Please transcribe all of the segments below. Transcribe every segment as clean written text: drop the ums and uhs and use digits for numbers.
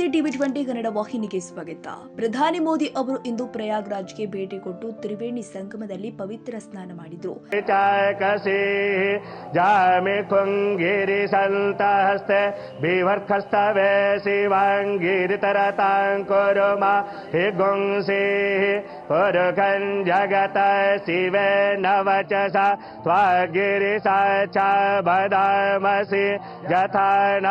ನಮಸ್ತೆ ಟಿವಿ20 ಕನ್ನಡ ವಾಹಿನಿಗೆ ಸ್ವಾಗತ. ಪ್ರಧಾನಿ ಮೋದಿ ಅವರು ಇಂದು ಪ್ರಯಾಗ್ರಾಜ್ಗೆ ಭೇಟಿ ಕೊಟ್ಟು ತ್ರಿವೇಣಿ ಸಂಗಮದಲ್ಲಿ ಪವಿತ್ರ ಸ್ನಾನ ಮಾಡಿದರು. ಜಗತ ಶಿವೆ ನವಚಸ ತ್ವಗಿರಿಸಚ ಬದಾಮಸಿ ಯಥಾನ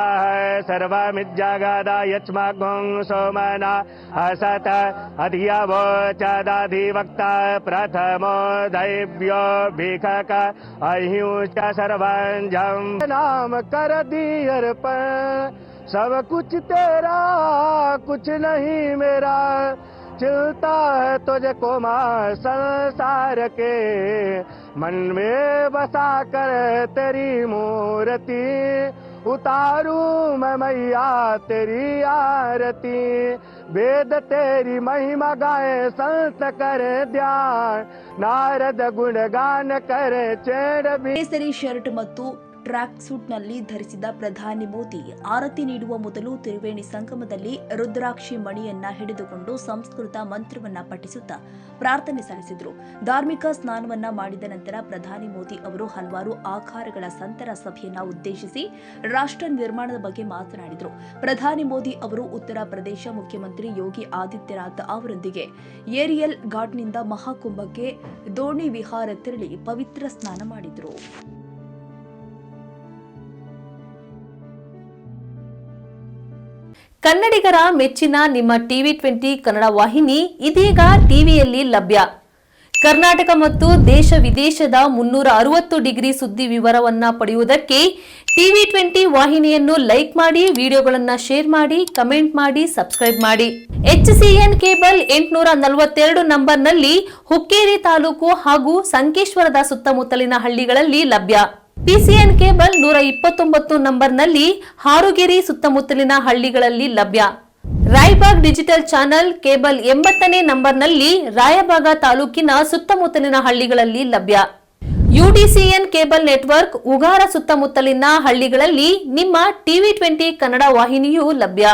ಸರ್ವಮಿಜ್ಜಗದ ಯಚ್ಮಗುಂ ಸೋಮನ ಅಸತ ಅಧಿಯವೋಚದಾಧಿವಕ್ತ ಪ್ರಥಮೋ दैव्यो भिखक अहिंस सर्वंजम नाम कर दी अर्पण सब कुछ तेरा कुछ नहीं मेरा चलता है तुझको मां संसार के मन में बसा कर तेरी मूर्ति उतारू मैं मैया तेरी आरती वेद तेरी महिमा गाए संत करे ध्यान नारद गुणगान करे चेड़ ಕೇಸರಿ ಶರ್ಟ್ ಮತ್ತು ಟ್ರ್ಯಾಕ್ ಸೂಟ್ನಲ್ಲಿ ಧರಿಸಿದ ಪ್ರಧಾನಿ ಮೋದಿ ಆರತಿ ನೀಡುವ ಮೊದಲು ತ್ರಿವೇಣಿ ಸಂಗಮದಲ್ಲಿ ರುದ್ರಾಕ್ಷಿ ಮಣಿಯನ್ನ ಹಿಡಿದುಕೊಂಡು ಸಂಸ್ಕೃತ ಮಂತ್ರವನ್ನ ಪಠಿಸುತ್ತಾ ಪ್ರಾರ್ಥನೆ ಸಲ್ಲಿಸಿದರು. ಧಾರ್ಮಿಕ ಸ್ನಾನವನ್ನ ಮಾಡಿದ ನಂತರ ಪ್ರಧಾನಿ ಮೋದಿ ಅವರು ಹಲವಾರು ಆಕಾರಗಳ ಸಂತರ ಸಭೆಯನ್ನ ಉದ್ದೇಶಿಸಿ ರಾಷ್ಟ್ರ ನಿರ್ಮಾಣದ ಬಗ್ಗೆ ಮಾತನಾಡಿದರು. ಪ್ರಧಾನಿ ಮೋದಿ ಅವರು ಉತ್ತರ ಪ್ರದೇಶ ಮುಖ್ಯಮಂತ್ರಿ ಯೋಗಿ ಆದಿತ್ಯನಾಥ್ ಅವರೊಂದಿಗೆ ಏರಿಯಲ್ ಘಾಟ್ನಿಂದ ಮಹಾಕುಂಭಕ್ಕೆ ದೋಣಿ ವಿಹಾರ ತೆರಳಿ ಪವಿತ್ರ ಸ್ನಾನ ಮಾಡಿದರು. ಕನ್ನಡಿಗರ ಮೆಚ್ಚಿನ ನಿಮ್ಮ ಟಿವಿ20 ಕನ್ನಡ ವಾಹಿನಿ ಇದೀಗ ಟಿವಿಯಲ್ಲಿ ಲಭ್ಯ. ಕರ್ನಾಟಕ ಮತ್ತು ದೇಶ ವಿದೇಶದ 360 ಡಿಗ್ರಿ ಸುದ್ದಿ ವಿವರವನ್ನ ಪಡೆಯುವುದಕ್ಕೆ ಟಿವಿ20 ವಾಹಿನಿಯನ್ನು ಲೈಕ್ ಮಾಡಿ, ವಿಡಿಯೋಗಳನ್ನು ಶೇರ್ ಮಾಡಿ, ಕಮೆಂಟ್ ಮಾಡಿ, ಸಬ್ಸ್ಕ್ರೈಬ್ ಮಾಡಿ. HCN ಕೇಬಲ್ 842 ನಂಬರ್ನಲ್ಲಿ ಹುಕ್ಕೇರಿ ತಾಲೂಕು ಹಾಗೂ ಸಂಕೇಶ್ವರದ ಸುತ್ತಮುತ್ತಲಿನ ಹಳ್ಳಿಗಳಲ್ಲಿ ಲಭ್ಯ. PCN ಕೇಬಲ್ 129 ನಂಬರ್ನಲ್ಲಿ ಹಾರುಗೆರೆ ಸುತ್ತಮುತ್ತಲಿನ ಹಳ್ಳಿಗಳಲ್ಲಿ ಲಭ್ಯ. ರಾಯಬಾಗ್ ಡಿಜಿಟಲ್ ಚಾನೆಲ್ ಕೇಬಲ್ 80ನೇ ನಂಬರ್ನಲ್ಲಿ ರಾಯಬಾಗ ತಾಲೂಕಿನ ಸುತ್ತಮುತ್ತಲಿನ ಹಳ್ಳಿಗಳಲ್ಲಿ ಲಭ್ಯ. UDCN ಕೇಬಲ್ ನೆಟ್ವರ್ಕ್ ಉಗಾರ ಸುತ್ತಮುತ್ತಲಿನ ಹಳ್ಳಿಗಳಲ್ಲಿ ನಿಮ್ಮ ಟಿವಿ20 ಕನ್ನಡ ವಾಹಿನಿಯೂ ಲಭ್ಯ.